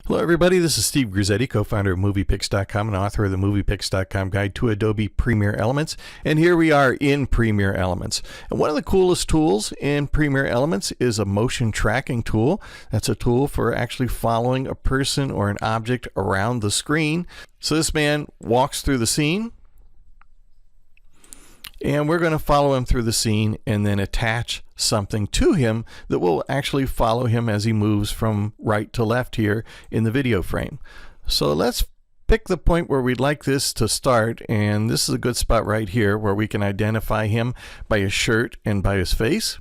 Hello everybody, this is Steve Grizzetti, co-founder of MoviePix.com and author of the MoviePix.com Guide to Adobe Premiere Elements. And here we are in Premiere Elements. And one of the coolest tools in Premiere Elements is a motion tracking tool. That's a tool for actually following a person or an object around the screen. So this man walks through the scene, and we're going to follow him through the scene and then attach something to him that will actually follow him as he moves from right to left here in the video frame. So let's pick the point where we'd like this to start, and this is a good spot right here where we can identify him by his shirt and by his face.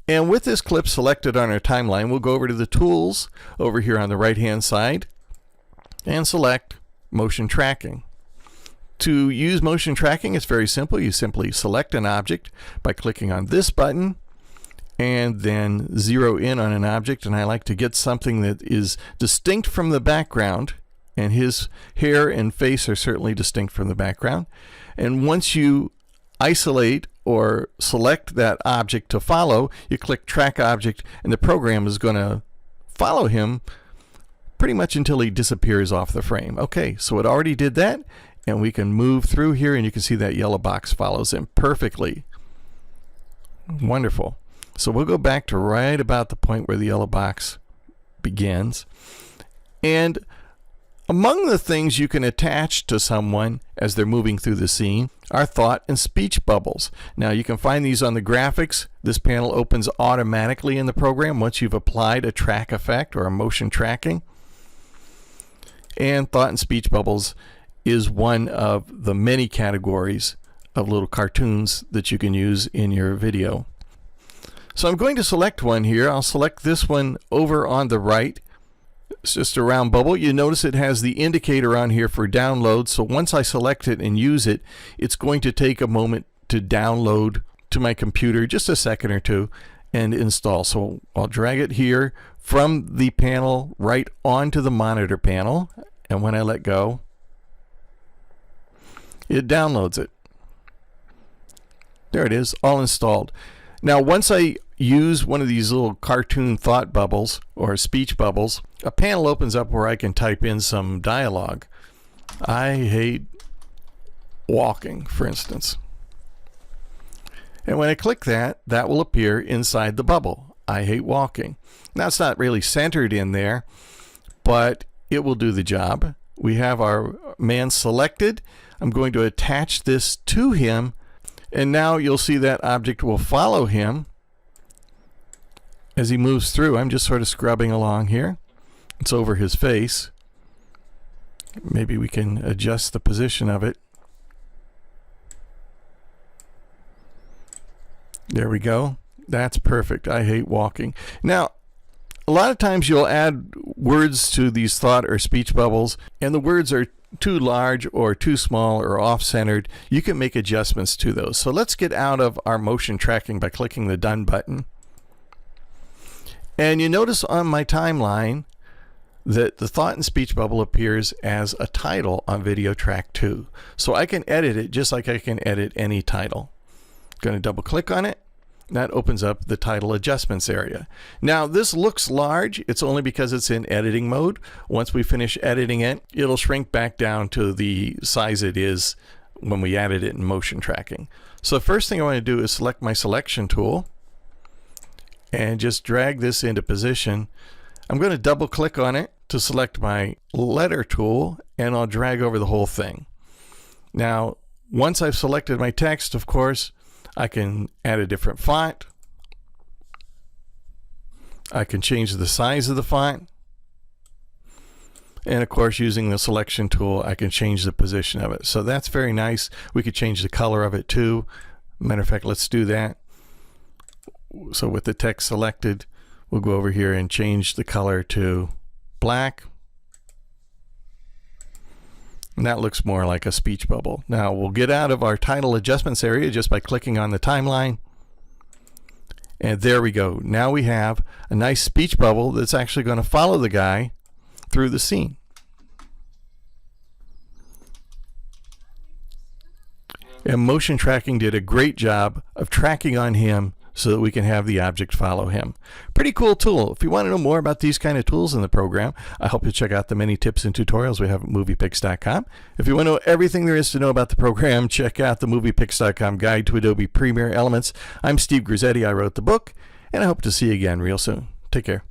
And with this clip selected on our timeline, we'll go over to the tools over here on the right hand side and select motion tracking. To use motion tracking, it's very simple. You simply select an object by clicking on this button and then zero in on an object. And I like to get something that is distinct from the background, and his hair and face are certainly distinct from the background. And once you isolate or select that object to follow, you click Track Object, and the program is going to follow him pretty much until he disappears off the frame. Okay, so it already did that. And we can move through here, and you can see that yellow box follows him perfectly. Wonderful. So we'll go back to right about the point where the yellow box begins. And among the things you can attach to someone as they're moving through the scene are thought and speech bubbles. Now you can find these on the graphics. This panel opens automatically in the program once you've applied a track effect or a motion tracking. And thought and speech bubbles is one of the many categories of little cartoons that you can use in your video. So I'm going to select one here. I'll select this one over on the right. It's just a round bubble. You notice it has the indicator on here for download. So once I select it and use it, it's going to take a moment to download to my computer, just a second or two, and install. So I'll drag it here from the panel right onto the monitor panel. And when I let go, it downloads it. There it is, all installed. Now once I use one of these little cartoon thought bubbles or speech bubbles, a panel opens up where I can type in some dialogue. I hate walking, for instance. And when I click that, that will appear inside the bubble. I hate walking. Now it's not really centered in there, but it will do the job. We have our man selected. I'm going to attach this to him, and now you'll see that object will follow him as he moves through. I'm just sort of scrubbing along here. It's over his face. Maybe we can adjust the position of it. There we go. That's perfect. I hate walking. Now, a lot of times you'll add words to these thought or speech bubbles, and the words are too large or too small or off-centered. You can make adjustments to those. So let's get out of our motion tracking by clicking the Done button. And you notice on my timeline that the thought and speech bubble appears as a title on Video Track 2. So I can edit it just like I can edit any title. Going to double click on it. That opens up the title adjustments area. Now this looks large. It's only because it's in editing mode. Once we finish editing it, it'll shrink back down to the size it is when we added it in motion tracking. So the first thing I want to do is select my selection tool and just drag this into position. I'm going to double click on it to select my letter tool, and I'll drag over the whole thing. Now once I've selected my text, of course, I can add a different font. I can change the size of the font. And of course, using the selection tool, I can change the position of it. So that's very nice. We could change the color of it too. Matter of fact, let's do that. So with the text selected, we'll go over here and change the color to black. And that looks more like a speech bubble. Now we'll get out of our title adjustments area just by clicking on the timeline. And there we go. Now we have a nice speech bubble that's actually going to follow the guy through the scene. And motion tracking did a great job of tracking on him so that we can have the object follow him. Pretty cool tool. If you want to know more about these kind of tools in the program, I hope you check out the many tips and tutorials we have at MoviePix.com. If you want to know everything there is to know about the program, check out the MoviePix.com Guide to Adobe Premiere Elements. I'm Steve Grizzetti. I wrote the book, and I hope to see you again real soon. Take care.